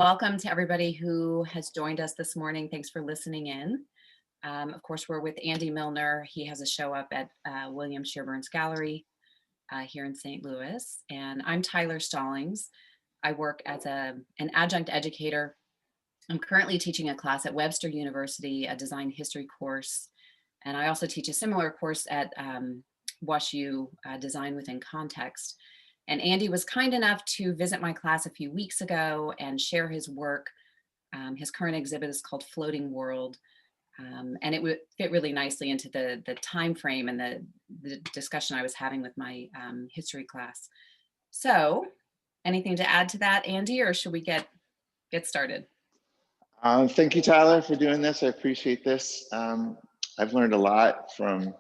Welcome to everybody who has joined us this morning. Thanks for listening in. Of course, we're with Andy Millner. He has a show up at William Shearburn's Gallery here in St. Louis. And I'm Tyler Stallings. I work as an adjunct educator. I'm currently teaching a class at Webster University, a design history course. And I also teach a similar course at WashU, Design Within Context. And Andy was kind enough to visit my class a few weeks ago and share his work. His current exhibit is called Floating World, and it would fit really nicely into the time frame and the discussion I was having with my history class. So, anything to add to that, Andy, or should we get started? Thank you, Tyler, for doing this. I appreciate this. I've learned a lot from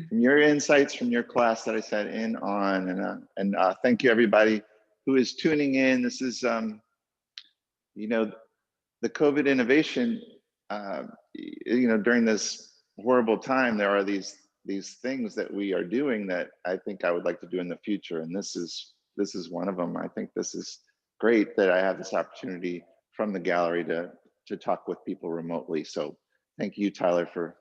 your insights from your class that I sat in on, and thank you everybody who is tuning in. This is, the COVID innovation. During this horrible time, there are these things that we are doing that I think I would like to do in the future, and this is one of them. I think this is great that I have this opportunity from the gallery to talk with people remotely. So thank you, Tyler, for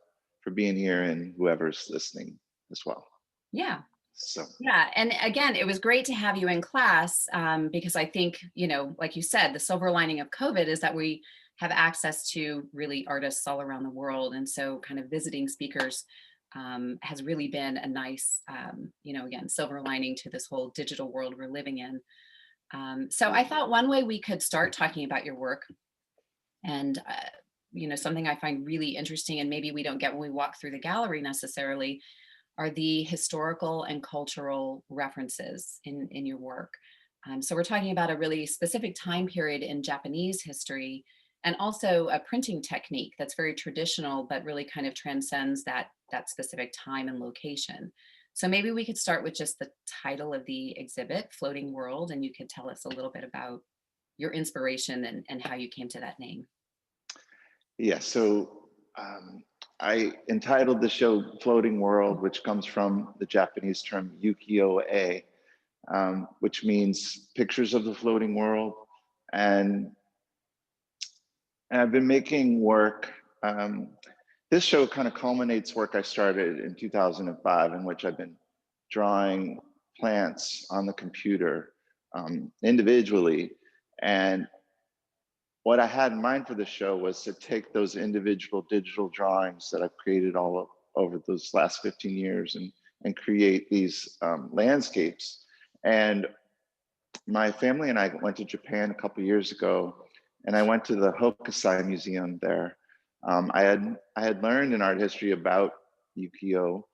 being here, and whoever's listening as well. Yeah. So yeah, and again, it was great to have you in class because I think, like you said, the silver lining of COVID is that we have access to really artists all around the world, and so kind of visiting speakers has really been a nice, again, silver lining to this whole digital world we're living in. So I thought one way we could start talking about your work, and something I find really interesting, and maybe we don't get when we walk through the gallery necessarily, are the historical and cultural references in your work. So we're talking about a really specific time period in Japanese history, and also a printing technique that's very traditional, but really kind of transcends that specific time and location. So maybe we could start with just the title of the exhibit, Floating World, and you could tell us a little bit about your inspiration and how you came to that name. yeah, so I entitled the show Floating World, which comes from the Japanese term ukiyo-e, which means pictures of the floating world. And I've been making work. This show kind of culminates work I started in 2005, in which I've been drawing plants on the computer individually. And what I had in mind for the show was to take those individual digital drawings that I've created all over those last 15 years and create these landscapes. And my family and I went to Japan a couple years ago, and I went to the Hokusai Museum there. I had learned in art history about ukiyo,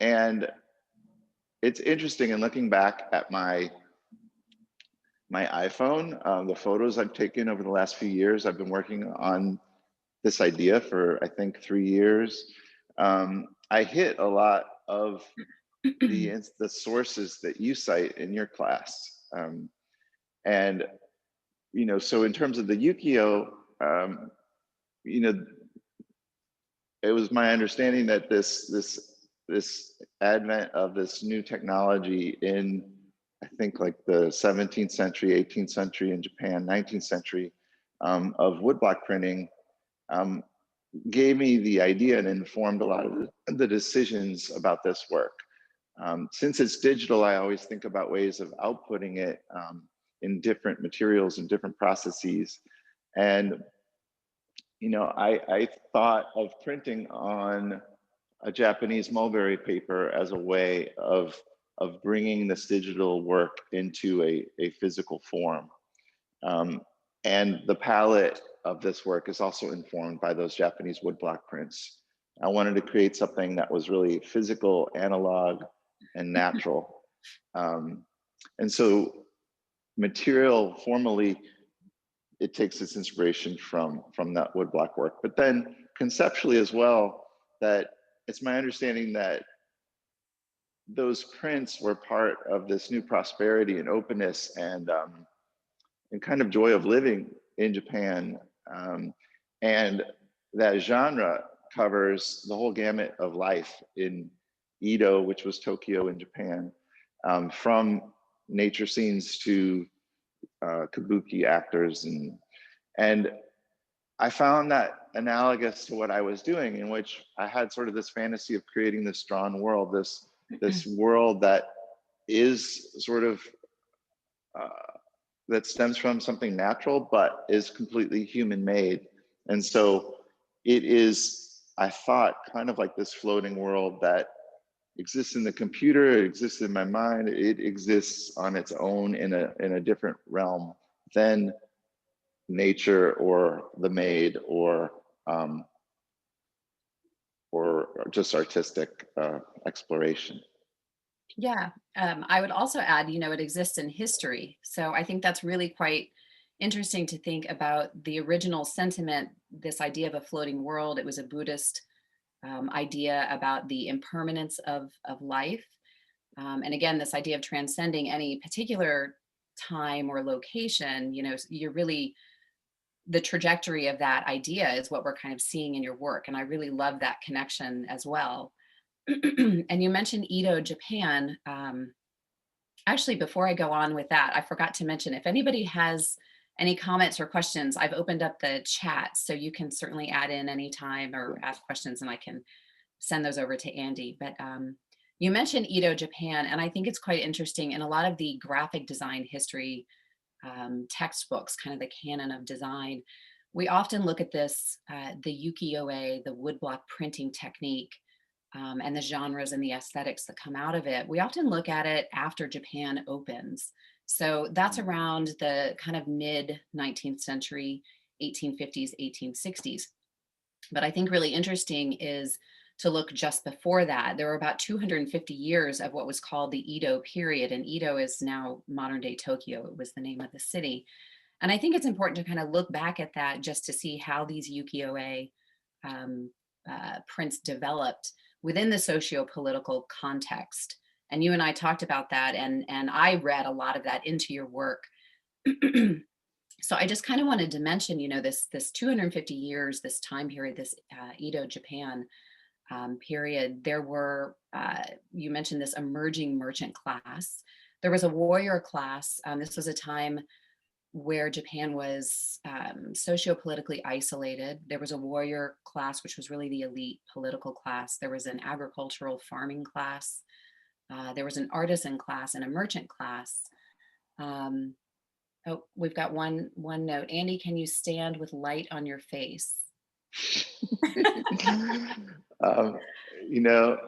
and it's interesting in looking back at my iPhone, the photos I've taken over the last few years. I've been working on this idea for, I think, 3 years. I hit a lot of the sources that you cite in your class. And, so in terms of the ukiyo, it was my understanding that this advent of this new technology in, I think, like the 17th century, 18th century in Japan, 19th century, of woodblock printing, gave me the idea and informed a lot of the decisions about this work. Since it's digital, I always think about ways of outputting it in different materials and different processes. And, I thought of printing on a Japanese mulberry paper as a way of bringing this digital work into a physical form. And the palette of this work is also informed by those Japanese woodblock prints. I wanted to create something that was really physical, analog, and natural. And so material formally, it takes its inspiration from that woodblock work. But then conceptually as well, that it's my understanding that those prints were part of this new prosperity and openness and kind of joy of living in Japan. And that genre covers the whole gamut of life in Edo, which was Tokyo in Japan, from nature scenes to kabuki actors, and I found that analogous to what I was doing, in which I had sort of this fantasy of creating this drawn world, this world that is sort of that stems from something natural, but is completely human made. And so it is, I thought, kind of like this floating world that exists in the computer, it exists in my mind, it exists on its own in a different realm than nature or the maid um, or just artistic exploration. Yeah, I would also add, it exists in history. So I think that's really quite interesting to think about the original sentiment, this idea of a floating world. It was a Buddhist idea about the impermanence of life. And again, this idea of transcending any particular time or location, you're really, the trajectory of that idea is what we're kind of seeing in your work. And I really love that connection as well. And you mentioned Edo, Japan. Actually, before I go on with that, I forgot to mention, if anybody has any comments or questions, I've opened up the chat, so you can certainly add in anytime or ask questions and I can send those over to Andy. But you mentioned Edo, Japan, and I think it's quite interesting. In a lot of the graphic design history textbooks, kind of the canon of design, we often look at this, the ukiyo-e, the woodblock printing technique, and the genres and the aesthetics that come out of it. We often look at it after Japan opens. So that's around the kind of mid 19th century, 1850s, 1860s. But I think really interesting is to look just before that. There were about 250 years of what was called the Edo period, and Edo is now modern day Tokyo. It was the name of the city. And I think it's important to kind of look back at that just to see how these ukiyo-e um, prints developed within the socio-political context. And you and I talked about that, and I read a lot of that into your work. So I just kind of wanted to mention, this 250 years, this time period, this Edo Japan period. There were, you mentioned this emerging merchant class. There was a warrior class. This was a time where Japan was socio-politically isolated. There was a warrior class, which was really the elite political class. There was an agricultural farming class. There was an artisan class and a merchant class. Oh, we've got one note. Andy, can you stand with light on your face? um,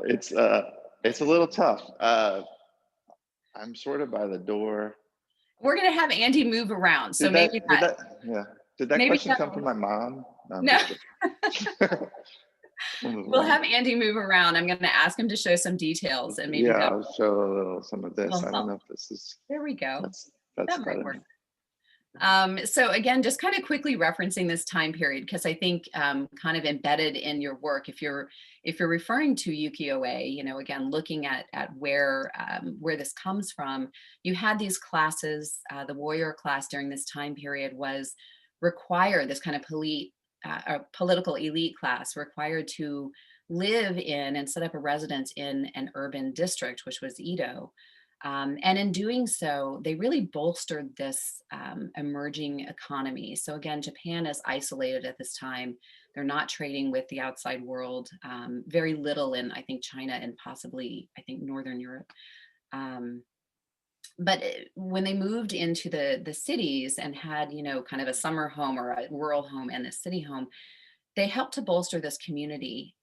it's a little tough. I'm sort of by the door. We're gonna have Andy move around, so Yeah. Did that maybe question come from my mom? No, I'm no. just kidding. We'll have Andy move around. I'm gonna ask him to show some details, and maybe Yeah, that I'll show a little some of this. will I don't help. know if this is There we go. that's That might better. work. So again, just kind of quickly referencing this time period, because I think kind of embedded in your work, if you're referring to ukiyo-e, again, looking at where this comes from, you had these classes. The warrior class during this time period was required, this kind of political elite class required to live in and set up a residence in an urban district, which was Edo. And in doing so, they really bolstered this emerging economy. So again, Japan is isolated at this time. They're not trading with the outside world, very little in, I think, China and possibly, I think, Northern Europe. But when they moved into the cities and had, kind of a summer home or a rural home and a city home, they helped to bolster this community,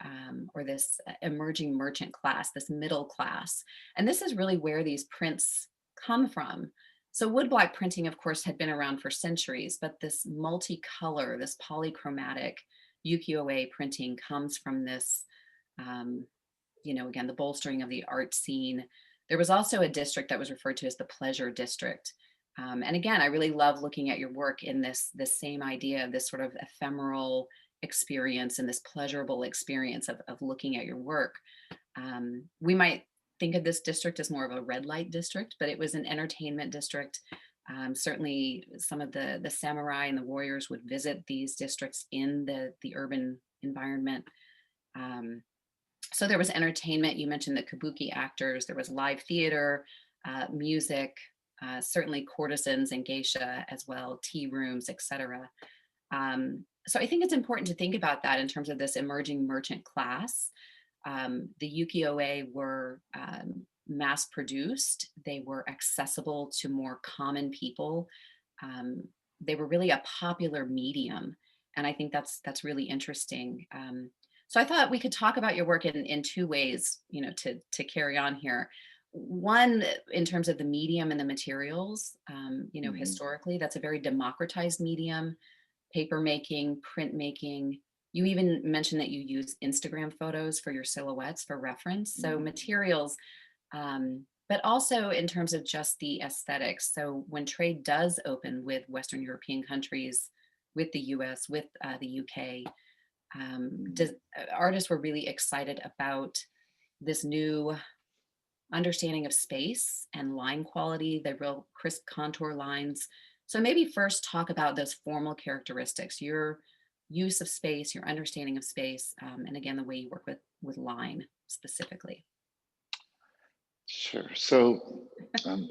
or this emerging merchant class, this middle class. And this is really where these prints come from. So woodblock printing, of course, had been around for centuries, but this multicolor, this polychromatic ukiyo-e printing comes from this, again, the bolstering of the art scene. There was also a district that was referred to as the pleasure district. And again, I really love looking at your work in this same idea of this sort of ephemeral experience and this pleasurable experience of looking at your work. We might think of this district as more of a red light district, but it was an entertainment district. Certainly some of the samurai and the warriors would visit these districts in the urban environment. So there was entertainment. You mentioned the kabuki actors. There was live theater, music, certainly courtesans and geisha as well, tea rooms, etc. So I think it's important to think about that in terms of this emerging merchant class. The ukiyo-e were mass produced. They were accessible to more common people. Um, they were really a popular medium, and I think that's really interesting. So I thought we could talk about your work in two ways, to carry on here. One, in terms of the medium and the materials, Mhm. historically, that's a very democratized medium, paper making, print making. You even mentioned that you use Instagram photos for your silhouettes for reference. So Mhm. materials, but also in terms of just the aesthetics. So when trade does open with Western European countries, with the US, with the UK, Mhm. artists were really excited about this new understanding of space and line quality, the real crisp contour lines. So maybe first talk about those formal characteristics, your use of space, your understanding of space, and again the way you work with line specifically. Sure. So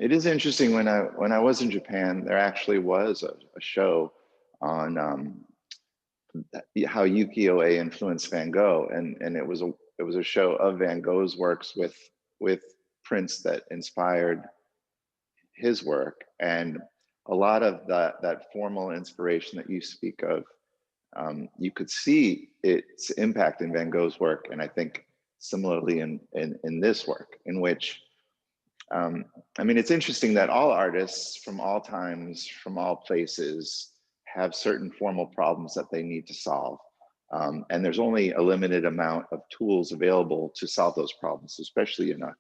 it is interesting. When I was in Japan, there actually was a show on how ukiyo-e influenced Van Gogh, and it was a show of Van Gogh's works with prints that inspired his work, and a lot of that formal inspiration that you speak of, you could see its impact in Van Gogh's work, and I think similarly in this work, in which um, I mean, it's interesting that all artists from all times, from all places, have certain formal problems that they need to solve. And there's only a limited amount of tools available to solve those problems, especially in a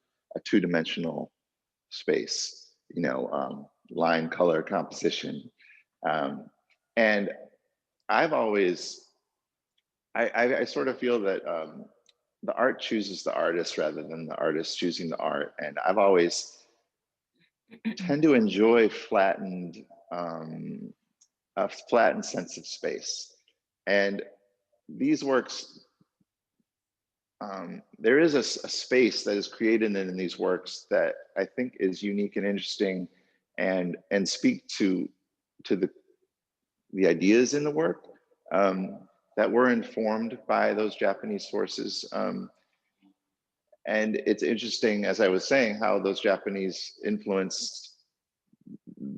two-dimensional space, line, color, composition. Um, and I've always, I sort of feel that the art chooses the artist rather than the artist choosing the art. And I've always tend to enjoy um, a flattened sense of space. And these works, there is a space that is created in these works that I think is unique and interesting, and speak to the ideas in the work, that were informed by those Japanese sources. And it's interesting, as I was saying, how those Japanese influenced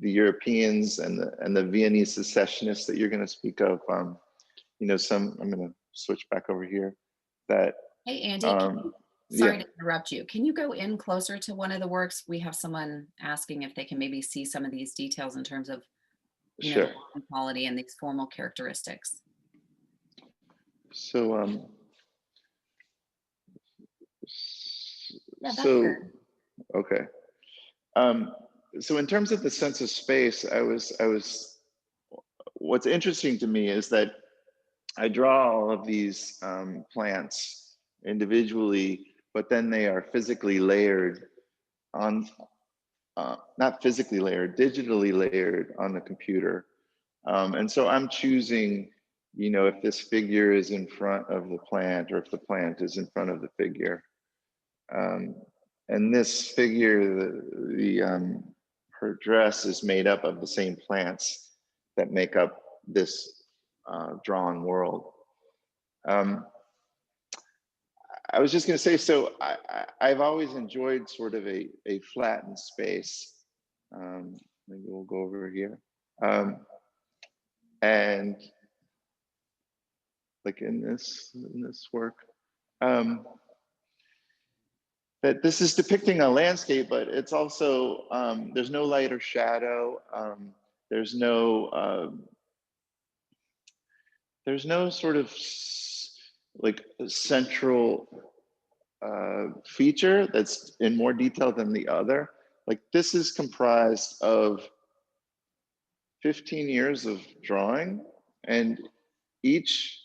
the Europeans and the Viennese secessionists that you're going to speak of. Some, I'm going to switch back over here. That Hey, Andy, um, sorry yeah, to interrupt you. Can you go in closer to one of the works? We have someone asking if they can maybe see some of these details in terms of, the sure. line quality and these formal characteristics. So Yeah, that's so good. okay. Um, so in terms of the sense of space, I was. What's interesting to me is that I draw all of these plants individually, but then they are physically layered on, not physically layered, digitally layered on the computer. And so I'm choosing, if this figure is in front of the plant or if the plant is in front of the figure. Um, and this figure, her dress is made up of the same plants that make up this drawn world. Um, I was just going to say, so I've always enjoyed sort of a flattened space. Maybe we'll go over here. And like in this work, um, that this is depicting a landscape, but it's also, there's no light or shadow. There's no there's no sort of like central feature that's in more detail than the other. Like this is comprised of 15 years of drawing, and each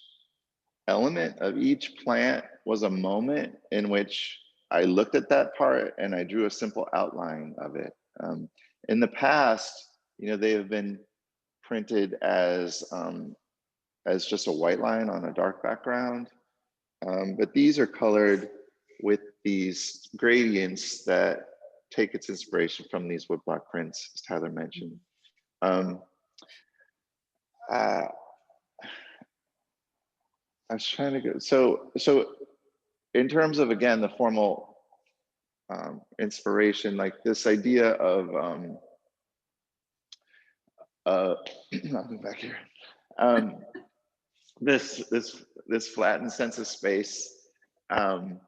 element of each plant was a moment in which I looked at that part and I drew a simple outline of it. In the past, they have been printed as just a white line on a dark background, but these are colored with these gradients that take its inspiration from these woodblock prints, as Tyler mentioned. Um, uh, I was trying to go, so in terms of, again, the formal inspiration, like this idea of, I'll go back here. Um, this flattened sense of space. And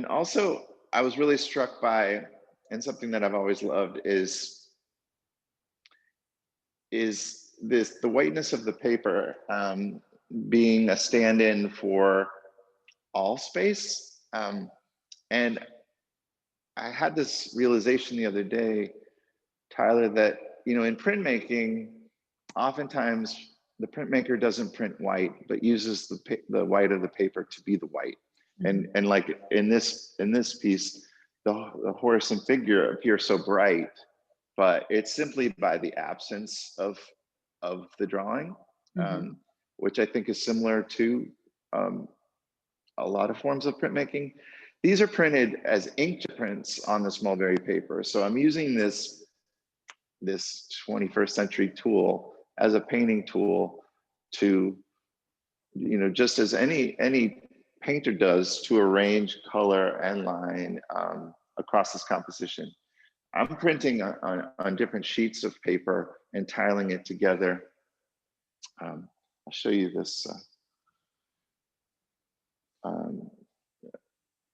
also, I was really struck by, and something that I've always loved is this, the whiteness of the paper being a stand-in for all space. And I had this realization the other day, Tyler, that, you know, in printmaking, oftentimes the printmaker doesn't print white, but uses the white of the paper to be the white. And like in this piece, the horse and figure appear so bright, but it's simply by the absence of the drawing, which I think is similar to a lot of forms of printmaking. These are printed as inkjet prints on this mulberry paper. So I'm using this 21st century tool as a painting tool to, you know, just as any painter does, to arrange color and line across this composition. I'm printing on different sheets of paper and tiling it together. I'll show you this.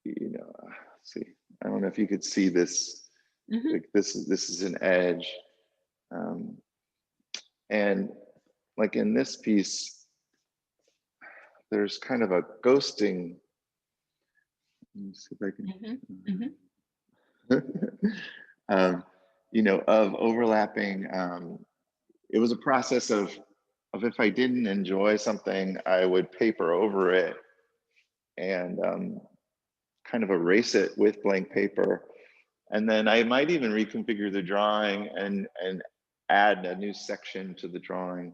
You know, let's see. I don't know if you could see this. Like this is an edge, and like in this piece, there's kind of a ghosting. Let me see if I can. You know, of overlapping. It was a process of if I didn't enjoy something, I would paper over it and kind of erase it with blank paper. And then I might even reconfigure the drawing and add a new section to the drawing,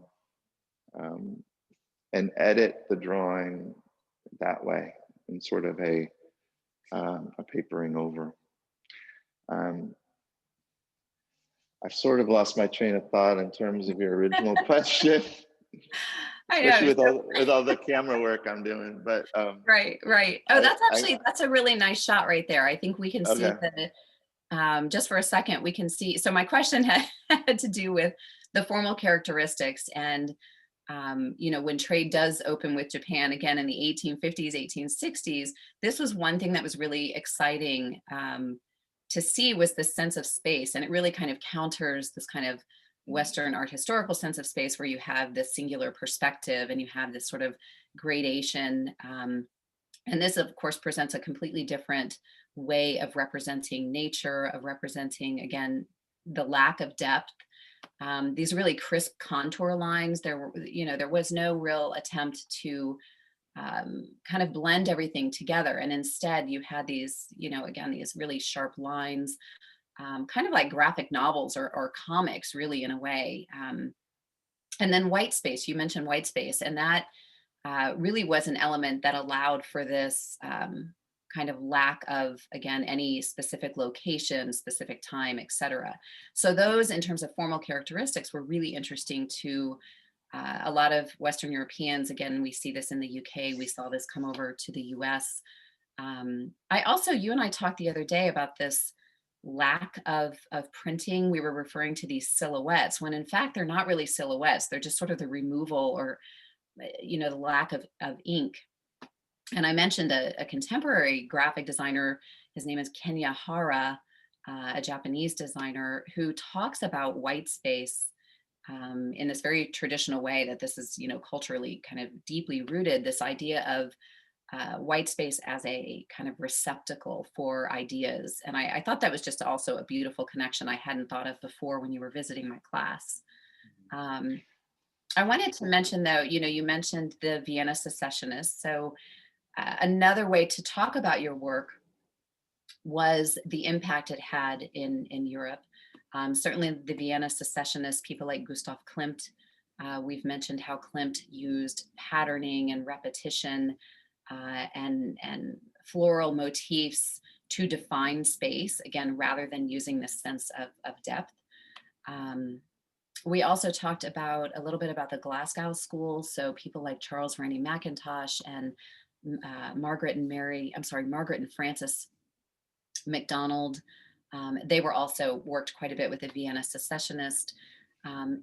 and edit the drawing that way in sort of a papering over. I've sort of lost my train of thought in terms of your original question. I Especially know. with all the camera work I'm doing, but Right. Oh, that's a really nice shot right there. I think we can see okay. that. Just for a second, we can see. So my question had to do with the formal characteristics, and you know, when trade does open with Japan again in the 1850s, 1860s, this was one thing that was really exciting to see, was this sense of space, and it really kind of counters this kind of Western art historical sense of space where you have this singular perspective and you have this sort of gradation. And this, of course, presents a completely different way of representing nature, of representing, again, the lack of depth. These really crisp contour lines. There was no real attempt to kind of blend everything together. And instead you had these, you know, again, these really sharp lines, kind of like graphic novels or comics, really, in a way. And then white space, you mentioned white space, and that really was an element that allowed for this kind of lack of, again, any specific location, specific time, etc. So those, in terms of formal characteristics, were really interesting to a lot of Western Europeans. Again, we see this in the UK. We saw this come over to the US. I also, you and I talked the other day about this lack of printing. We were referring to these silhouettes, when in fact they're not really silhouettes. They're just sort of the removal, or you know, the lack of ink. And I mentioned a contemporary graphic designer. His name is Kenya Hara, a Japanese designer, who talks about white space in this very traditional way, that this is, you know, culturally kind of deeply rooted, this idea of white space as a kind of receptacle for ideas. And I thought that was just also a beautiful connection I hadn't thought of before when you were visiting my class. I wanted to mention, though, you know, you mentioned the Vienna Secessionists. So another way to talk about your work was the impact it had in Europe. Certainly the Vienna Secessionists, people like Gustav Klimt. We've mentioned how Klimt used patterning and repetition and floral motifs to define space, again, rather than using this sense of depth. Um, we also talked about a little bit about the Glasgow schools. So people like Charles Rennie McIntosh and Margaret and Francis MacDonald. They were also worked quite a bit with the Vienna secessionists.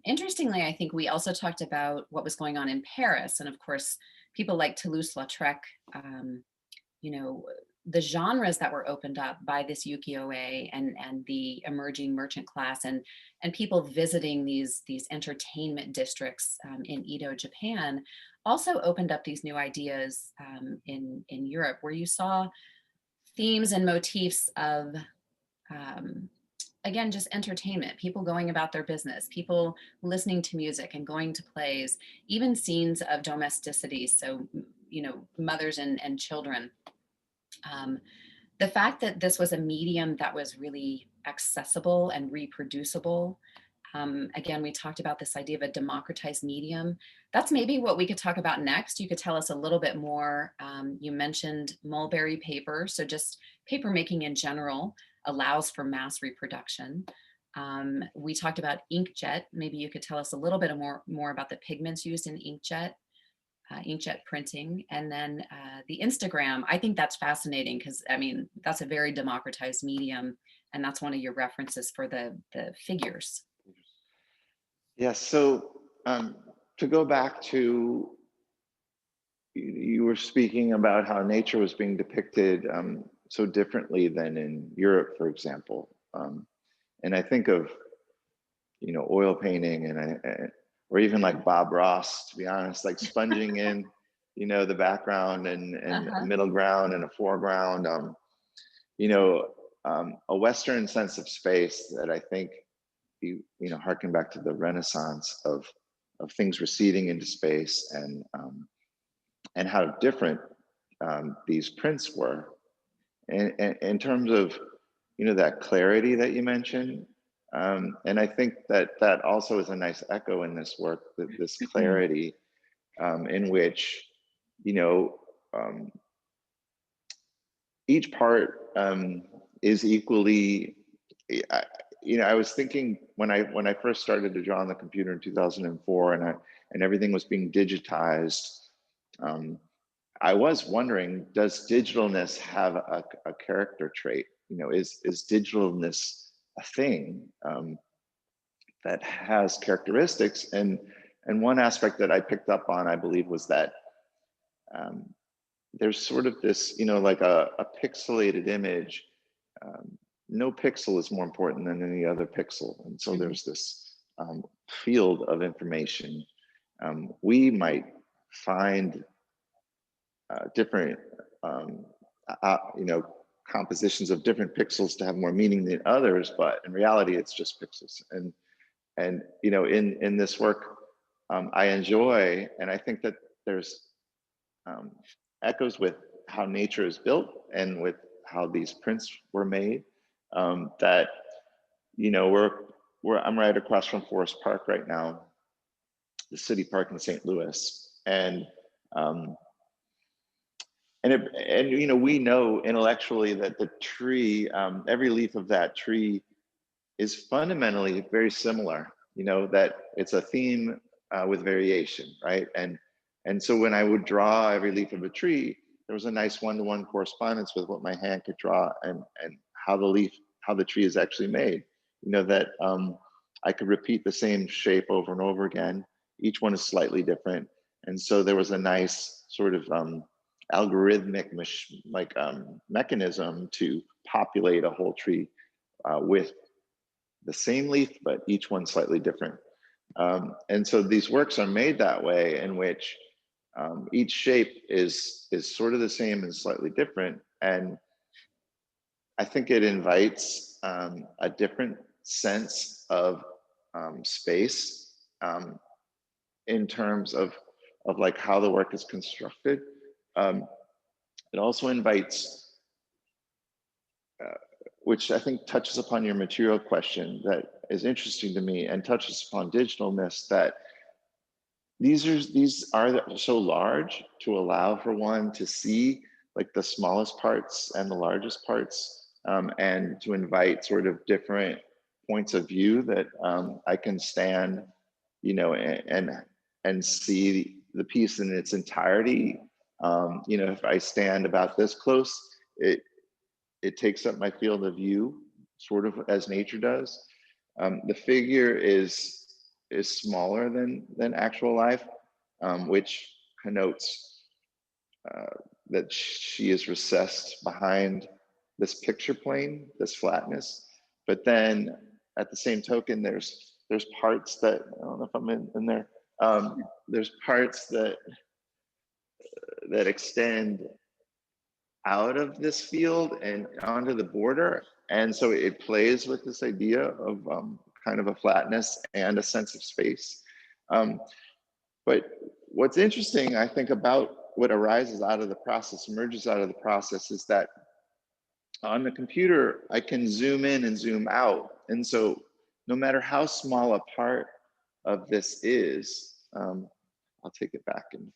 Interestingly, I think we also talked about what was going on in Paris. And of course, people like Toulouse-Lautrec, you know, the genres that were opened up by this ukiyo-e and the emerging merchant class and people visiting these entertainment districts in Edo, Japan, also opened up these new ideas in Europe, where you saw themes and motifs of um, again, just entertainment, people going about their business, people listening to music and going to plays, even scenes of domesticity. So, mothers and children. Um, the fact that this was a medium that was really accessible and reproducible. Again, we talked about this idea of a democratized medium. That's maybe what we could talk about next. You could tell us a little bit more. You mentioned mulberry paper. So just paper making in general allows for mass reproduction. We talked about inkjet. Maybe you could tell us a little bit more about the pigments used in inkjet printing. And then the Instagram, I think that's fascinating because, I mean, that's a very democratized medium. And that's one of your references for the figures. Yes. So to go back to, you were speaking about how nature was being depicted so differently than in Europe, for example. And I think of, oil painting or even like Bob Ross, to be honest, like sponging in, the background and a Uh-huh. middle ground and a foreground. You know, a Western sense of space that I think harken back to the Renaissance of things receding into space and how different these prints were. And in terms of that clarity that you mentioned, and I think that also is a nice echo in this work, this clarity in which um, each part is equally. I was thinking when I first started to draw on the computer in 2004, and everything was being digitized. I was wondering, does digitalness have a character trait? Is digitalness a thing that has characteristics? And one aspect that I picked up on, I believe, was that there's sort of this, like a pixelated image. No pixel is more important than any other pixel. And so there's this field of information. We might find different, compositions of different pixels to have more meaning than others, but in reality, it's just pixels. And in this work, I enjoy, and I think that there's echoes with how nature is built and with how these prints were made. That I'm right across from Forest Park right now, the city park in St. Louis, and we know intellectually that the tree, every leaf of that tree is fundamentally very similar. That it's a theme with variation, right? And so when I would draw every leaf of a tree, there was a nice one-to-one correspondence with what my hand could draw and how the tree is actually made. That I could repeat the same shape over and over again. Each one is slightly different. And so there was a nice sort of algorithmic mechanism to populate a whole tree with the same leaf, but each one slightly different. And so these works are made that way, in which each shape is sort of the same and slightly different. And I think it invites a different sense of space in terms of like how the work is constructed. It also invites, which I think touches upon your material question that is interesting to me, and touches upon digitalness, that these are so large to allow for one to see like the smallest parts and the largest parts, and to invite sort of different points of view that I can stand, and see the piece in its entirety. If I stand about this close, it takes up my field of view, sort of as nature does. The figure is smaller than actual life, which connotes that she is recessed behind this picture plane, this flatness. But then, at the same token, there's parts that, I don't know if I'm in there. There's parts that extend out of this field and onto the border. And so it plays with this idea of kind of a flatness and a sense of space. But what's interesting, I think, about what arises out of the process, emerges out of the process, is that on the computer, I can zoom in and zoom out. And so no matter how small a part of this is, I'll take it back and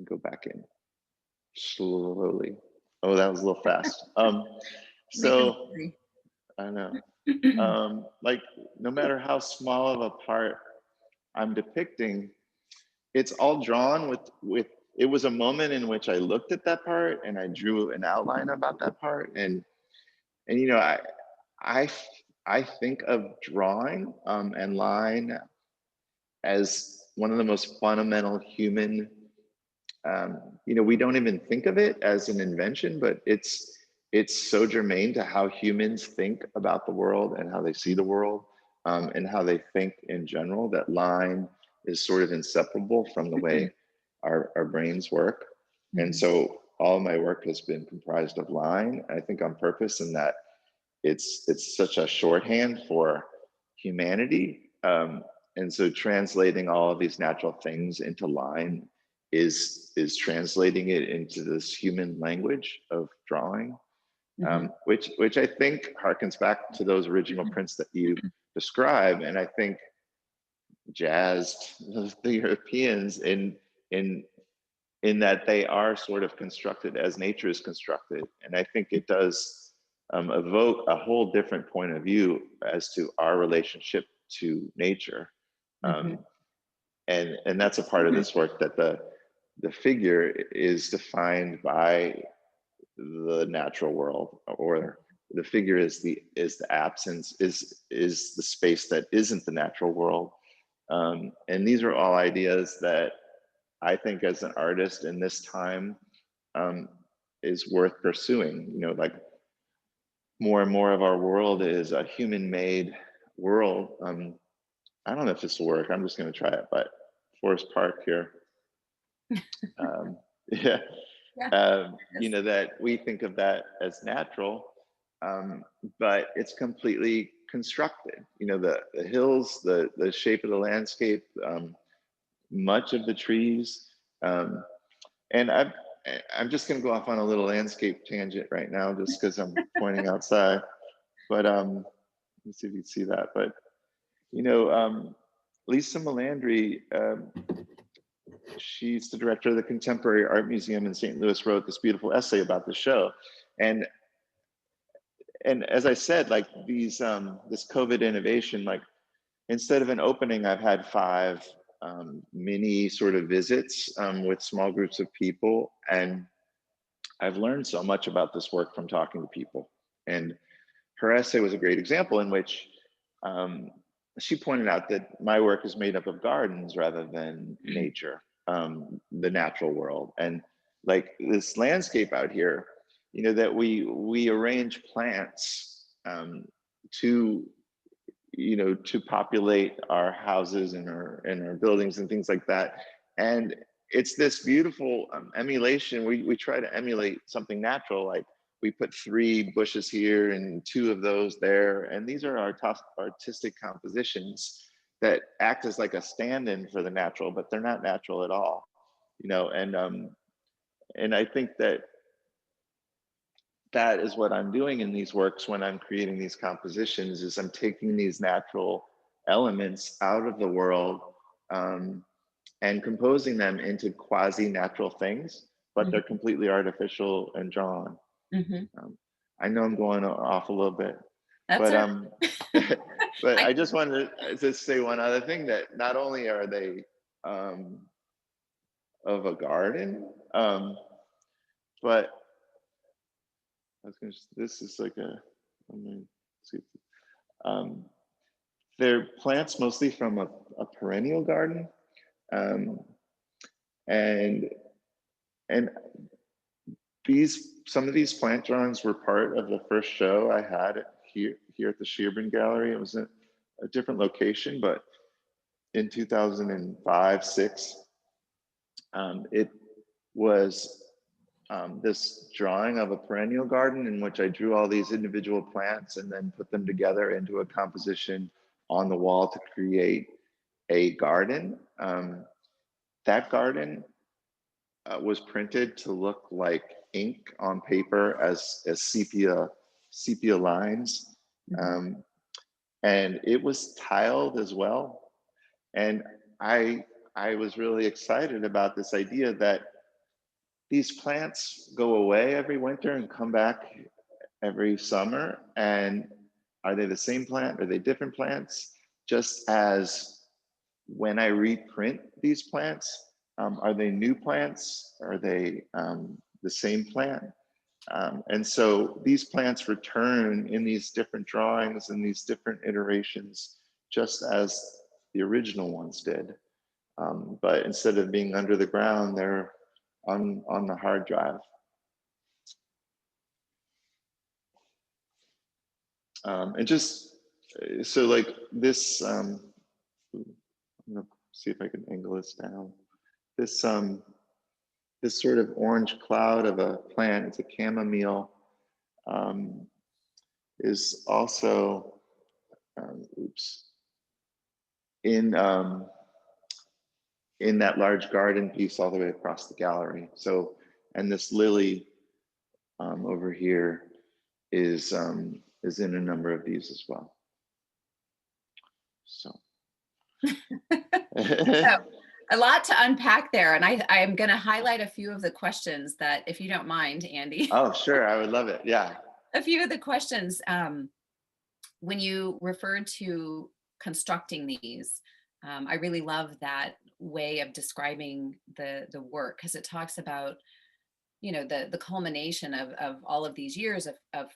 go back in slowly. Oh, that was a little fast. So I know, like, no matter how small of a part I'm depicting, it's all drawn with. It was a moment in which I looked at that part and I drew an outline about that part, and I I think of drawing and line as one of the most fundamental human. We don't even think of it as an invention, but it's so germane to how humans think about the world and how they see the world, and how they think in general, that line is sort of inseparable from the way our brains work. And so all of my work has been comprised of line, I think on purpose, in that it's such a shorthand for humanity. And so translating all of these natural things into line is translating it into this human language of drawing, which I think harkens back to those original prints that you describe, and I think jazzed the Europeans in that they are sort of constructed as nature is constructed, and I think it does evoke a whole different point of view as to our relationship to nature. And that's a part of this work, that the figure is defined by the natural world, or the figure is the absence, is the space that isn't the natural world. And these are all ideas that I think, as an artist in this time, is worth pursuing. Like, more and more of our world is a human-made world. I don't know if this will work. I'm just going to try it. But Forest Park here, yeah, that we think of that as natural, but it's completely constructed. The hills, the shape of the landscape, much of the trees, and I'm just going to go off on a little landscape tangent right now, just because I'm pointing outside. But let's see if you can see that. But Lisa Melandri, she's the director of the Contemporary Art Museum in St. Louis, wrote this beautiful essay about the show. And as I said, like, these this COVID innovation, like, instead of an opening, I've had 5 mini sort of visits with small groups of people, and I've learned so much about this work from talking to people. And her essay was a great example in which she pointed out that my work is made up of gardens rather than nature, the natural world. And, like, this landscape out here, that we arrange plants to populate our houses and our buildings and things like that. And it's this beautiful emulation. We try to emulate something natural, like we put 3 bushes here and 2 of those there. And these are our artistic compositions that act as like a stand-in for the natural, but they're not natural at all, and I think that is what I'm doing in these works when I'm creating these compositions, is I'm taking these natural elements out of the world, and composing them into quasi-natural things, but Mhm. they're completely artificial and drawn. Mhm. Um, I know I'm going off a little bit, That's but all but right. I just wanted to say one other thing, that not only are they of a garden, but I was going to. This is like a. Let me see. Um, they're plants mostly from a perennial garden, um, and and these some of these plant drawings were part of the first show I had here at the Shearburn Gallery. It was a different location, but in 2005, 6, it was this drawing of a perennial garden in which I drew all these individual plants and then put them together into a composition on the wall to create a garden. That garden was printed to look like ink on paper as sepia lines, Mhm. um, and it was tiled as well. And I I was really excited about this idea that these plants go away every winter and come back every summer. And are they the same plant? Are they different plants? Just as when I reprint these plants, are they new plants? Are they the same plant? And so these plants return in these different drawings and these different iterations, just as the original ones did. But instead of being under the ground, they're on the hard drive. And just so like this, I'm gonna see if I can angle this down. This this sort of orange cloud of a plant, it's a chamomile, um, is also oops, in in that large garden piece all the way across the gallery. So, and this lily over here is in a number of these as well. So. So a lot to unpack there, and I'm going to highlight a few of the questions that, if you don't mind, Andy, Oh, sure, I would love it. Yeah. a few of the questions when you referred to constructing these. I really love that way of describing the work, because it talks about, the culmination of all of these years of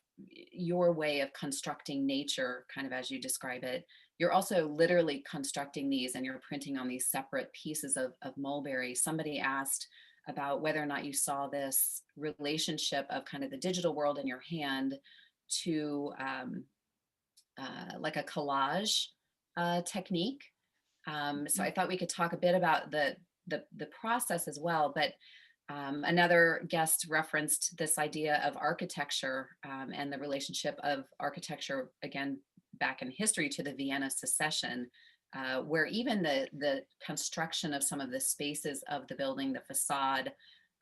your way of constructing nature, kind of as you describe it. You're also literally constructing these, and you're printing on these separate pieces of mulberry. Somebody asked about whether or not you saw this relationship of kind of the digital world in your hand to like a collage technique. So I thought we could talk a bit about the process as well. But another guest referenced this idea of architecture, and the relationship of architecture, again, back in history, to the Vienna Secession, where even the construction of some of the spaces of the building, the facade,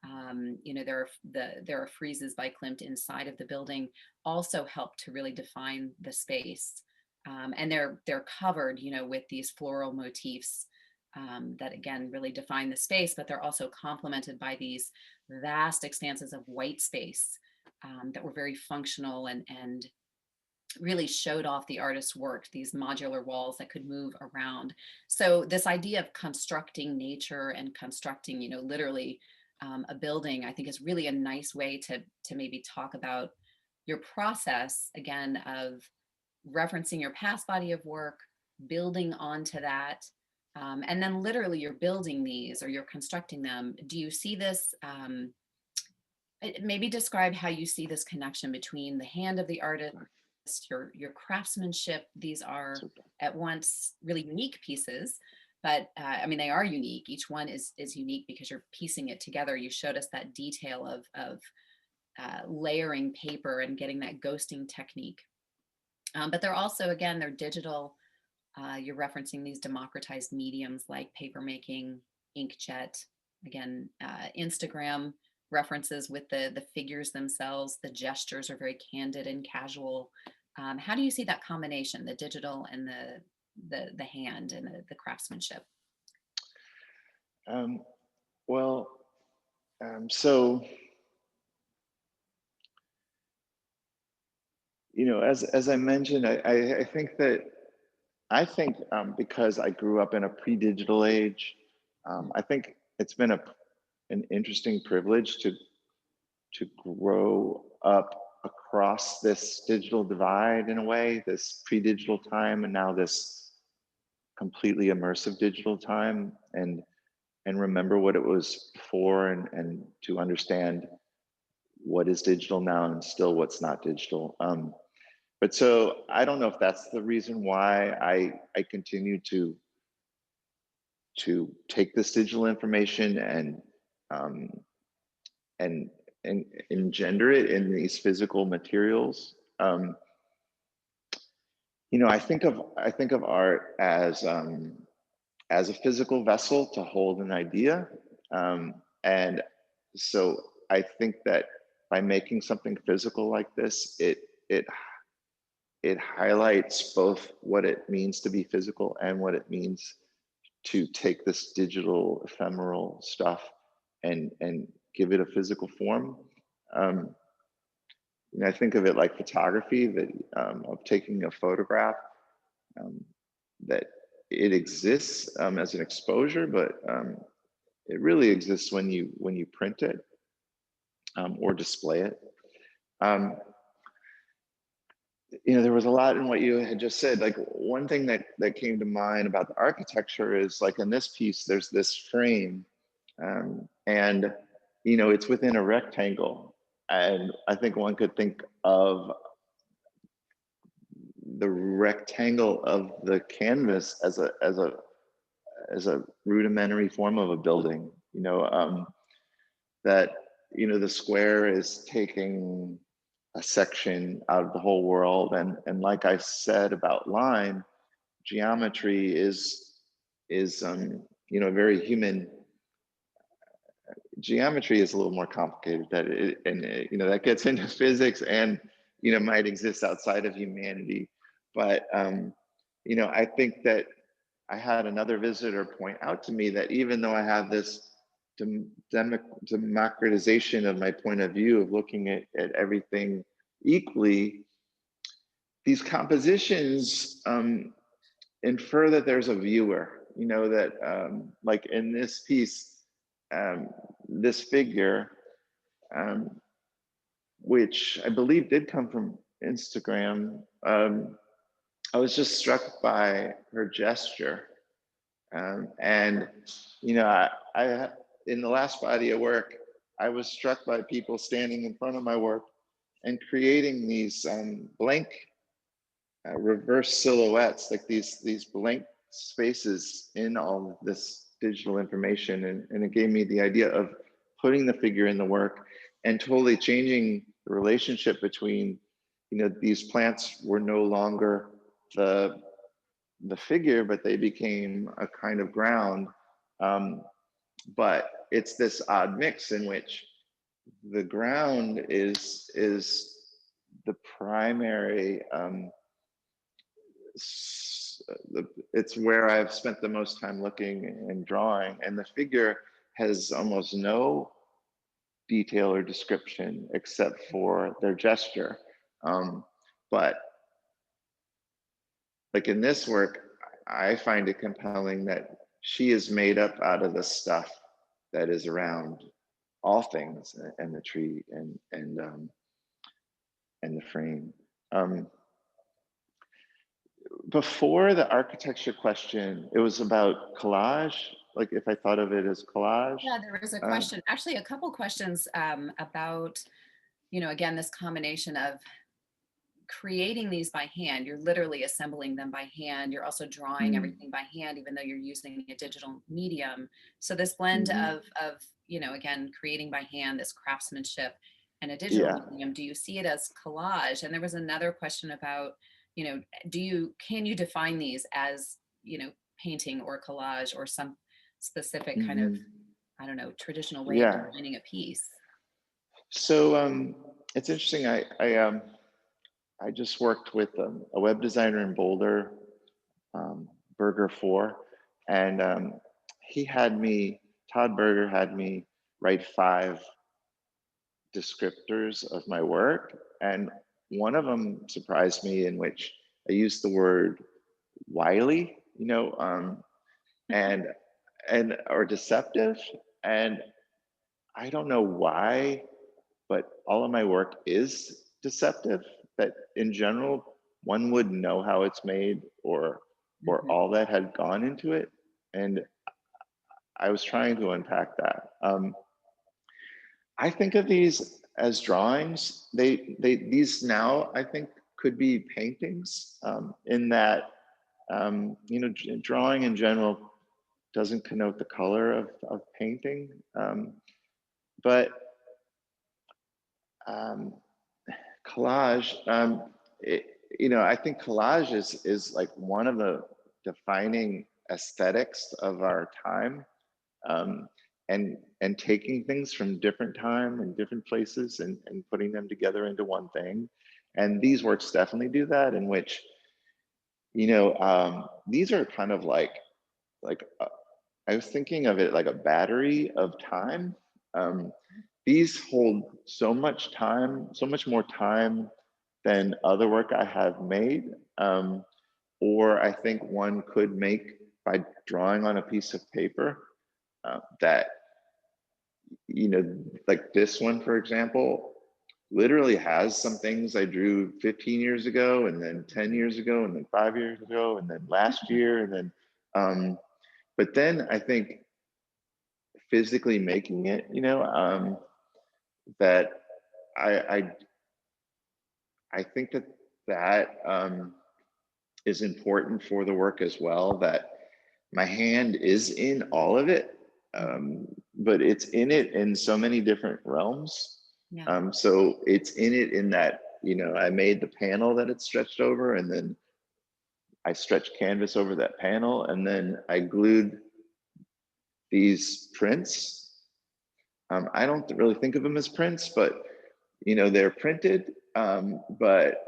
there are friezes by Klimt inside of the building, also help to really define the space. And they're covered, with these floral motifs that again really define the space, but they're also complemented by these vast expanses of white space that were very functional and really showed off the artist's work, these modular walls that could move around. So this idea of constructing nature and constructing, literally a building, I think is really a nice way to maybe talk about your process, again, of referencing your past body of work, building onto that, and then literally you're building these or you're constructing them. Do you see this? Maybe describe how you see this connection between the hand of the artist, your craftsmanship. These are Super. at once really unique pieces, but I mean, they are unique. Each one is unique because you're piecing it together. You showed us that detail of layering paper and getting that ghosting technique. But they're also, again, they're digital. You're referencing these democratized mediums like papermaking, inkjet, again, Instagram references with the figures themselves. The gestures are very candid and casual. How do you see that combination, the digital and the hand and the craftsmanship? Um, well, So, as I mentioned, I think that because I grew up in a pre-digital age, I think it's been an interesting privilege to grow up across this digital divide in a way, this pre-digital time and now this completely immersive digital time, and remember what it was before, and to understand what is digital now and still what's not digital. But so I don't know if that's the reason why I continue to take this digital information um, and and engender it in these physical materials. I think of art as a physical vessel to hold an idea, and so I think that by making something physical like this, it highlights both what it means to be physical and what it means to take this digital ephemeral stuff and give it a physical form. Um, I think of it like photography, that of taking a photograph, um, that it exists as an exposure, but it really exists when you print it or display it. Um, there was a lot in what you had just said. Like, one thing that came to mind about the architecture is, like, in this piece, there's this frame, and it's within a rectangle, and I think one could think of the rectangle of the canvas as a rudimentary form of a building. That the square is taking a section out of the whole world, and like I said about line, geometry is very human. Geometry is a little more complicated, that gets into physics, and might exist outside of humanity. But I think that I had another visitor point out to me that even though I have this democratization of my point of view of looking at everything equally, these compositions infer that there's a viewer, that like in this piece, this figure, um, which I believe did come from Instagram, I was just struck by her gesture. And I in the last body of work, I was struck by people standing in front of my work and creating these blank reverse silhouettes, like these blank spaces in all of this digital information, and it gave me the idea of putting the figure in the work and totally changing the relationship between, these plants were no longer the figure, but they became a kind of ground. But it's this odd mix in which the ground is the primary. It's where I've spent the most time looking and drawing, and the figure has almost no detail or description except for their gesture. But like in this work, I find it compelling that she is made up out of the stuff that is around all things, and the tree and the frame. Before the architecture question, it was about collage, like if I thought of it as collage. Yeah, there was a Uh, question, actually a couple questions about, again, this combination of creating these by hand. You're literally assembling them by hand. You're also drawing mm, everything by hand, even though you're using a digital medium. So this blend mhm. of again, creating by hand, this craftsmanship, and a digital Yeah. medium. Do you see it as collage? And there was another question about, can you define these as, painting or collage or some specific kind of, Mhm. I don't know, traditional way of Yeah. designing a piece? So it's interesting. I just worked with a web designer in Boulder, Berger 4, and he had me. Todd Berger had me write 5 descriptors of my work. And one of them surprised me, in which I used the word wily, and or deceptive. And I don't know why, but all of my work is deceptive. That in general, one would know how it's made, or Mhm. all that had gone into it. And I was trying to unpack that. I think of these as drawings. These now I think could be paintings. In that, drawing in general doesn't connote the color of painting, but um, collage. I think collage is like one of the defining aesthetics of our time, um, and taking things from different time and different places, and putting them together into one thing. And these works definitely do that. In which, these are kind of like I was thinking of it like a battery of time. Um, these hold so much time, so much more time than other work I have made, or I think one could make by drawing on a piece of paper. That, like this one, for example, literally has some things I drew 15 years ago, and then 10 years ago, and then 5 years ago, and then last year, and then, but then I think physically making it, that I, I, I think that is important for the work as well. That my hand is in all of it, but it's in it in so many different realms. Yeah. So it's in it in that, I made the panel that it's stretched over, and then I stretched canvas over that panel, and then I glued these prints. I don't really think of them as prints, but they're printed, but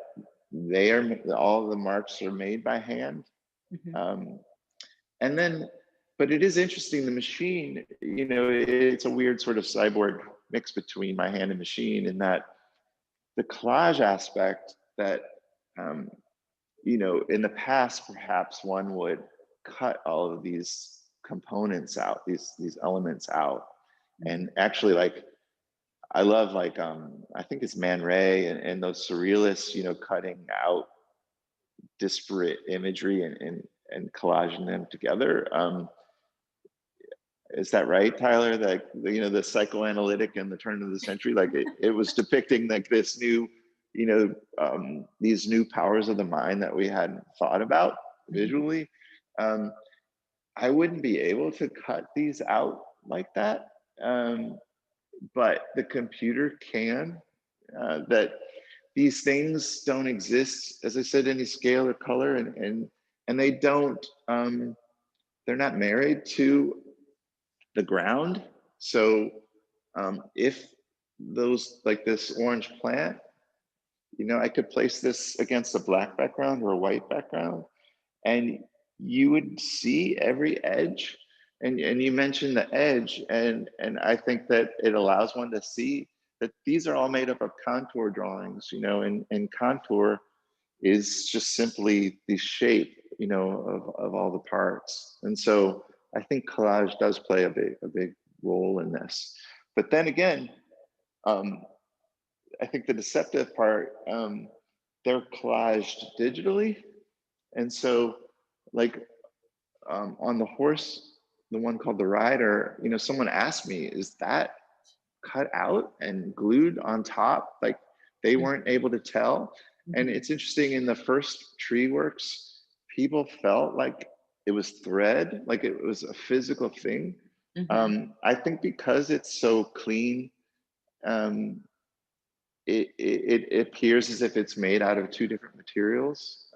they are, all the marks are made by hand. Mhm. Um, and then, but it is interesting, the machine, it's a weird sort of cyborg mix between my hand and machine, in that the collage aspect that, um, in the past, perhaps one would cut all of these components out, these elements out. Mhm. And actually, like, I love, like, I think it's Man Ray, and those surrealists, cutting out disparate imagery, and collaging them together. Is that right, Tyler? That, the psychoanalytic in the turn of the century, like it was depicting like this new, these new powers of the mind that we hadn't thought about Mhm. visually. Um, I wouldn't be able to cut these out like that, but the computer can. That these things don't exist, as I said, any scale or color, and they don't. They're not married to the ground. So, if those, like this orange plant, I could place this against a black background or a white background, and you would see every edge. And you mentioned the edge, and I think that it allows one to see that these are all made up of contour drawings, and contour is just simply the shape, of all the parts. And so I think collage does play a big role in this. But then again, um, I think the deceptive part, they're collaged digitally. And so, like, on the horse, the one called the Rider, someone asked me, is that cut out and glued on top? Like, they weren't able to tell. And Mhm. it's interesting, in the first tree works, people felt like it was thread, like it was a physical thing. Mhm. I think because it's so clean, um, it appears as if it's made out of two different materials.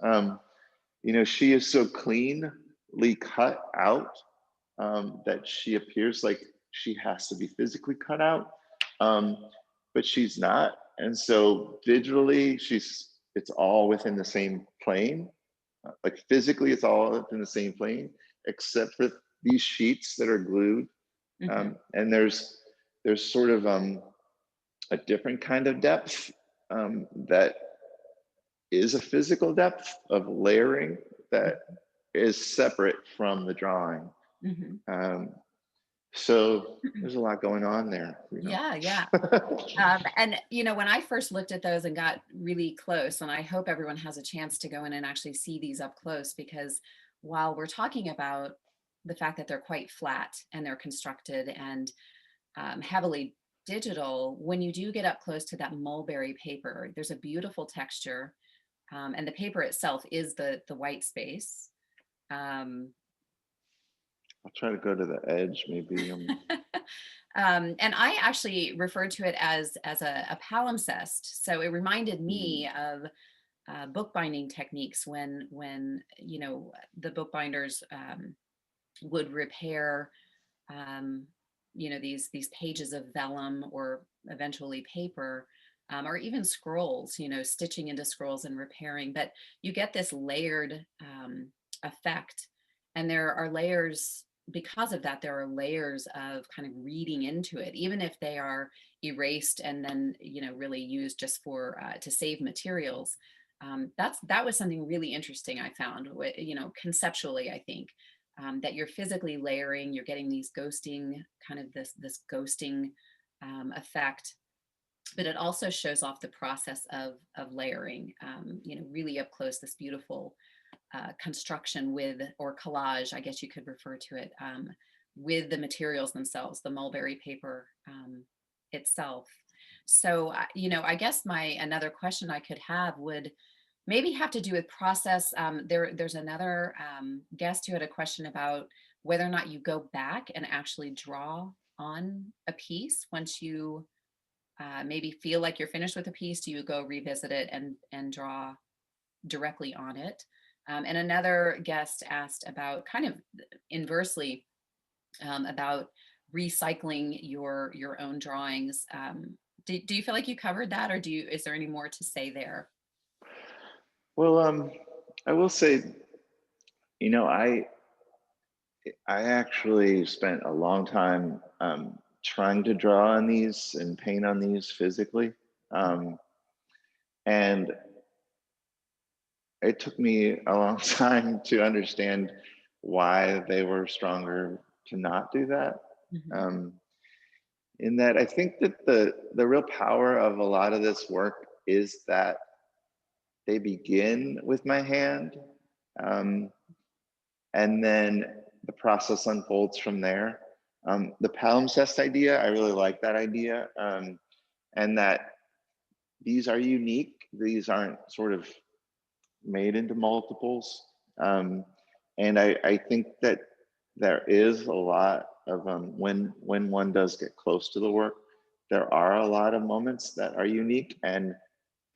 She is so cleanly cut out, that she appears like she has to be physically cut out, um, but she's not. And so digitally, it's all within the same plane. Like, physically, it's all within the same plane, except for these sheets that are glued. Mhm. And there's there's sort of a different kind of depth that is a physical depth of layering that is separate from the drawing. Mhm. Um, so there's a lot going on there, you know. Yeah, yeah. And when I first looked at those and got really close, and I hope everyone has a chance to go in and actually see these up close, because while we're talking about the fact that they're quite flat and they're constructed and heavily digital, when you do get up close to that mulberry paper, there's a beautiful texture, and the paper itself is the white space. Um, I'll try to go to the edge, maybe. and I actually referred to it as a palimpsest. So it reminded Mm, me of bookbinding techniques when the bookbinders would repair these pages of vellum or eventually paper, or even scrolls, stitching into scrolls and repairing. But you get this layered effect, and there are layers. Because of that, there are layers of kind of reading into it, even if they are erased and then really used just for to save materials. That was something really interesting I found. Conceptually, I think that you're physically layering, you're getting these ghosting, kind of this ghosting effect, but it also shows off the process of layering, really up close, this beautiful construction with, or collage, I guess you could refer to it, with the materials themselves, the mulberry paper itself. So, I guess another question I could have would maybe have to do with process. There's another guest who had a question about whether or not you go back and actually draw on a piece once you maybe feel like you're finished with a piece. Do you go revisit it and draw directly on it? And another guest asked about, kind of inversely, about recycling your own drawings. Do you feel like you covered that, or is there any more to say there? well, I will say, you know, I actually spent a long time trying to draw on these and paint on these physically, um, and it took me a long time to understand why they were stronger to not do that. Mhm. Um, in that, I think that the real power of a lot of this work is that they begin with my hand, um, and then the process unfolds from there. The palimpsest idea, I really like that idea, and that these are unique. These aren't sort of made into multiples. Um, and I think that there is a lot of when one does get close to the work, there are a lot of moments that are unique and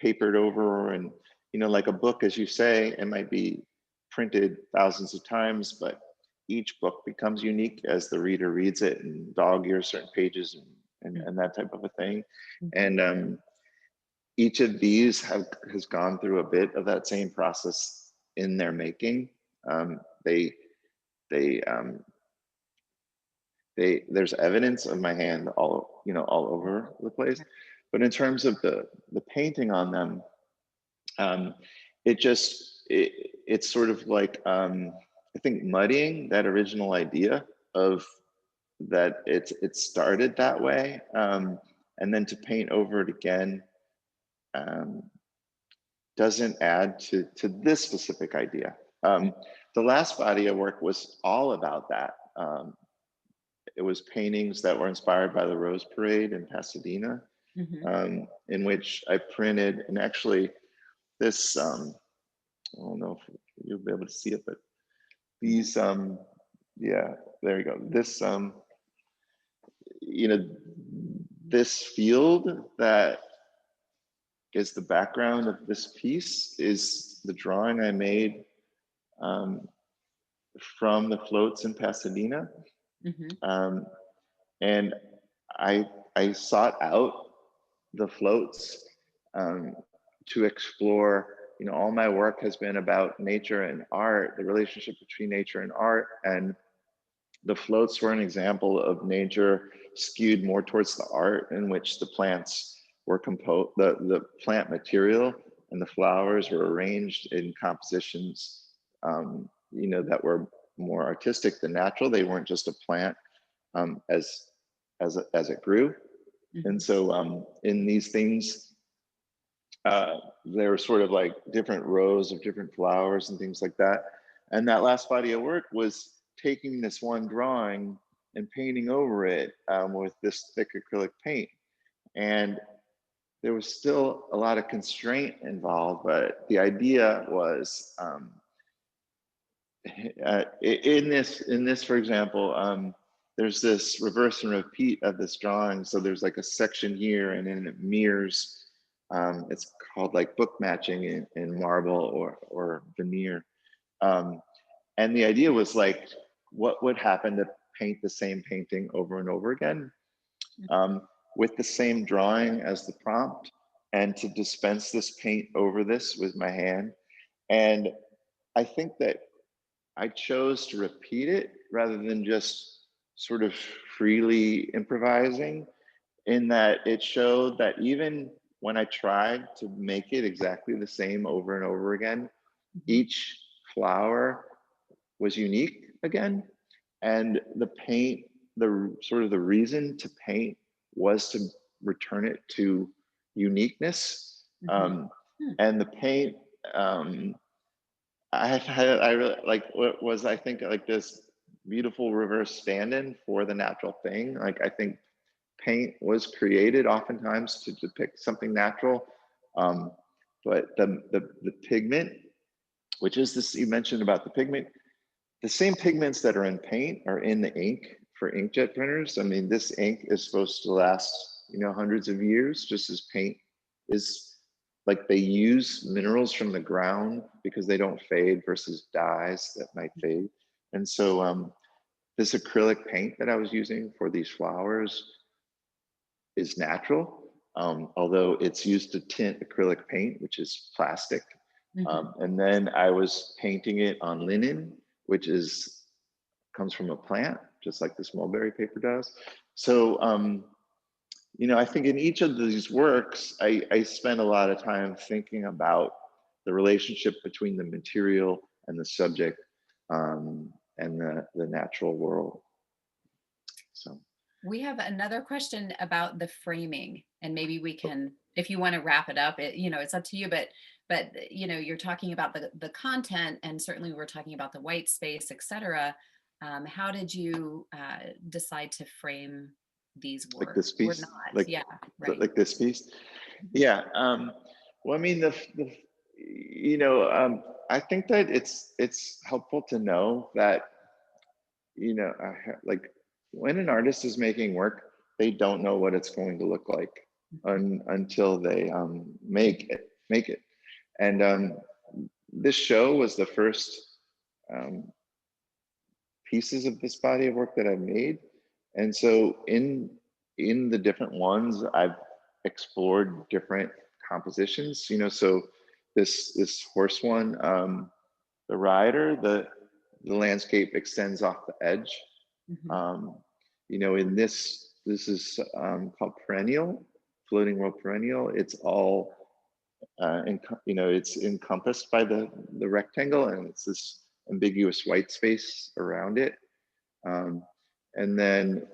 papered over, and like a book, as you say, it might be printed thousands of times, but each book becomes unique as the reader reads it, and dog ears certain pages, and that type of a thing. Mhm. And each of these has gone through a bit of that same process in their making. Um, they they there's evidence of my hand all over the place, but in terms of the painting on them, um, it's sort of like, I think, muddying that original idea of that it started that way, and then to paint over it again, um, doesn't add to this specific idea. The last body of work was all about that. It was paintings that were inspired by the Rose Parade in Pasadena, Mhm. in which I printed, and actually this, I don't know if you'll be able to see it, but Mhm. these, yeah, there you go. This, you know, this field that is the background of this piece is the drawing I made, um, from the floats in Pasadena. Mhm. Um, and I, I sought out the floats, um, to explore. All my work has been about nature and art, the relationship between nature and art. And the floats were an example of nature skewed more towards the art in which the plants were composed, the plant material and the flowers were arranged in compositions, that were more artistic than natural. They weren't just a plant as it grew. And so in these things, there were sort of like different rows of different flowers and things like that. And that last body of work was taking this one drawing and painting over it with this thick acrylic paint. And there was still a lot of constraint involved, but the idea was in this, for example, there's this reverse and repeat of this drawing. So there's like a section here, and then it mirrors. It's called like book matching in marble or veneer. And the idea was like, what would happen to paint the same painting over and over again with the same drawing as the prompt, and to dispense this paint over this with my hand. And I think that I chose to repeat it rather than just sort of freely improvising, in that it showed that even when I tried to make it exactly the same over and over again, each flower was unique again. And the paint, the sort of the reason to paint was to return it to uniqueness. And the paint, I really like what was, I think, like this beautiful reverse stand-in for the natural thing. Like, I think paint was created oftentimes to depict something natural, but the pigment, which is this, you mentioned about the pigment, the same pigments that are in paint are in the ink for inkjet printers. I mean, this ink is supposed to last, hundreds of years, just as paint is. Like, they use minerals from the ground because they don't fade versus dyes that might fade. And so this acrylic paint that I was using for these flowers is natural, although it's used to tint acrylic paint, which is plastic. And then I was painting it on linen, which comes from a plant, just like this mulberry paper does. So I think in each of these works, I spend a lot of time thinking about the relationship between the material and the subject, and the natural world. So we have another question about the framing, and maybe we can, if you want to wrap it up, it's up to you, but you're talking about the content, and certainly we're talking about the white space, etc. How did you decide to frame these works? Like this piece, or not? Yeah, right. Like this piece. Yeah. Well, I mean, I think that it's helpful to know that, like, when an artist is making work, they don't know what it's going to look like until they make it. And this show was the first pieces of this body of work that I've made. And so in the different ones, I've explored different compositions, so this horse one, the rider, the landscape extends off the edge. In this is called perennial, floating world perennial. It's all it's encompassed by the rectangle, and it's this ambiguous white space around it. And then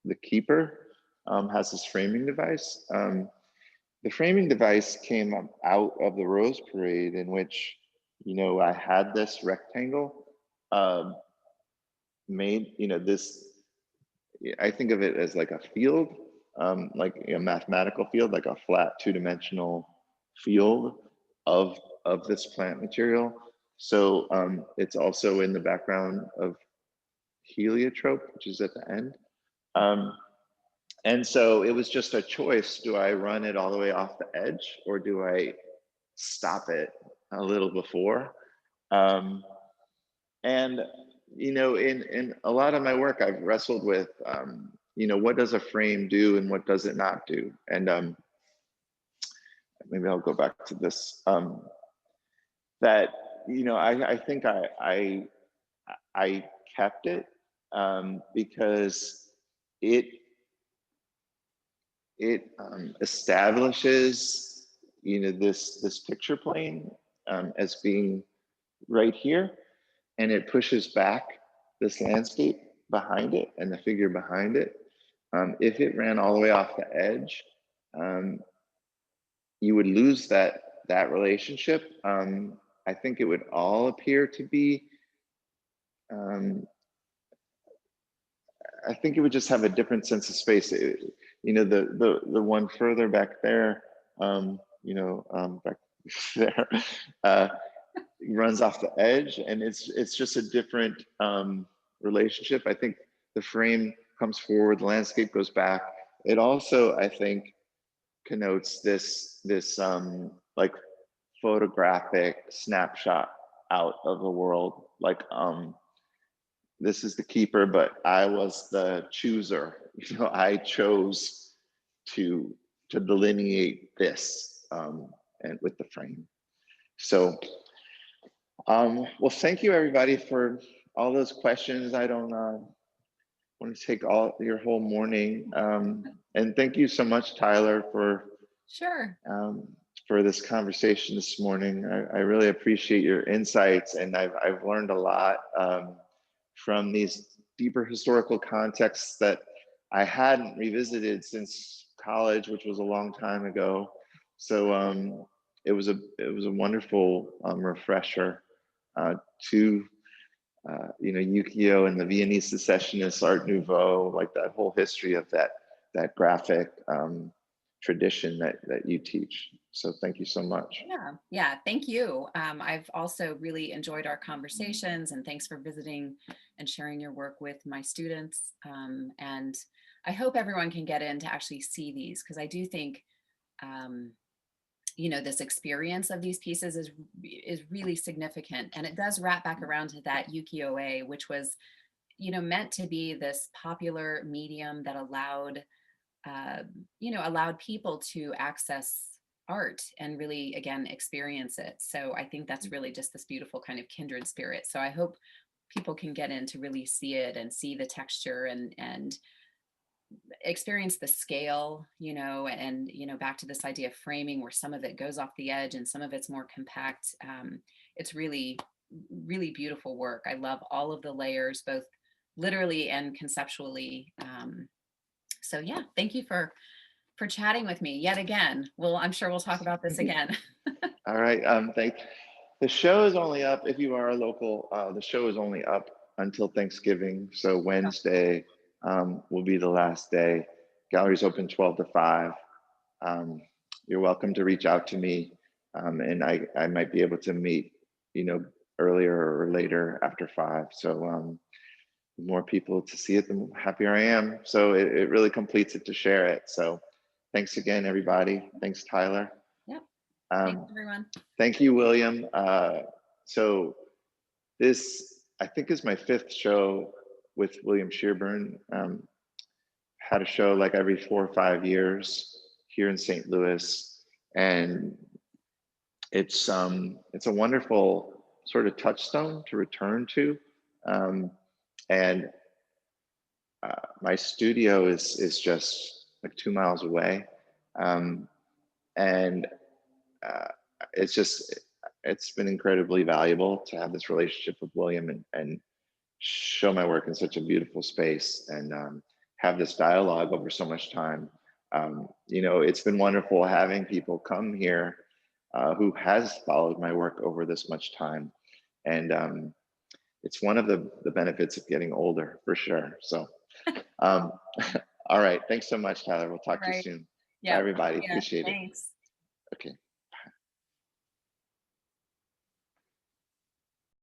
the keeper has this framing device. The framing device came out of the Rose Parade, in which, I had this rectangle made, this, I think of it as like a field, like a mathematical field, like a flat two-dimensional field of this plant material. So it's also in the background of heliotrope, which is at the end. And so it was just a choice. Do I run it all the way off the edge, or do I stop it a little before? And, in a lot of my work, I've wrestled with, what does a frame do and what does it not do? And maybe I'll go back to this, that, I think I kept it because it establishes, this picture plane as being right here, and it pushes back this landscape behind it and the figure behind it. If it ran all the way off the edge, um, you would lose that relationship. I think it would all appear to be. Um, I think it would just have a different sense of space. The one further back there, back there, uh, runs off the edge, and it's just a different relationship. I think the frame comes forward, the landscape goes back. It also, I think, connotes this like photographic snapshot out of the world. Like this is the keeper, but I was the chooser. I chose to delineate this and with the frame. So well, thank you everybody for all those questions. I don't want to take all your whole morning. And thank you so much, Tyler, Sure. for this conversation this morning. I really appreciate your insights, and I've learned a lot from these deeper historical contexts that I hadn't revisited since college, which was a long time ago. So it was a wonderful refresher to ukiyo and the Viennese Secessionists, Art Nouveau, like that whole history of that graphic tradition that you teach. So thank you so much. Yeah, thank you. I've also really enjoyed our conversations, and thanks for visiting and sharing your work with my students. And I hope everyone can get in to actually see these, because I do think this experience of these pieces is really significant, and it does wrap back around to that ukiyo-e, which was meant to be this popular medium that allowed people to access art and really, again, experience it. So I think that's really just this beautiful kind of kindred spirit. So I hope people can get in to really see it and see the texture and experience the scale, and back to this idea of framing, where some of it goes off the edge and some of it's more compact. It's really, really beautiful work. I love all of the layers, both literally and conceptually. So yeah, thank you for chatting with me yet again. I'm sure we'll talk about this again. All right. The show is only up, if you are a local, the show is only up until Thanksgiving. So Wednesday will be the last day. Gallery's open 12 to 5. You're welcome to reach out to me, and I might be able to meet, earlier or later after 5. So the more people to see it, the happier I am. So it really completes it to share it. So thanks again, everybody. Thanks, Tyler. Yep. Thanks, everyone. Thank you, William. So this, I think, is my 5th show with William Shearburn. Had a show like every 4 or 5 years here in St. Louis, and it's a wonderful sort of touchstone to return to. And my studio is just like 2 miles away, and it's been incredibly valuable to have this relationship with William and show my work in such a beautiful space, and have this dialogue over so much time. It's been wonderful having people come here who has followed my work over this much time, and it's one of the benefits of getting older, for sure. So all right, thanks so much, Tyler. We'll talk to you soon. Yeah. Bye, everybody. Yeah, appreciate thanks. it. Okay.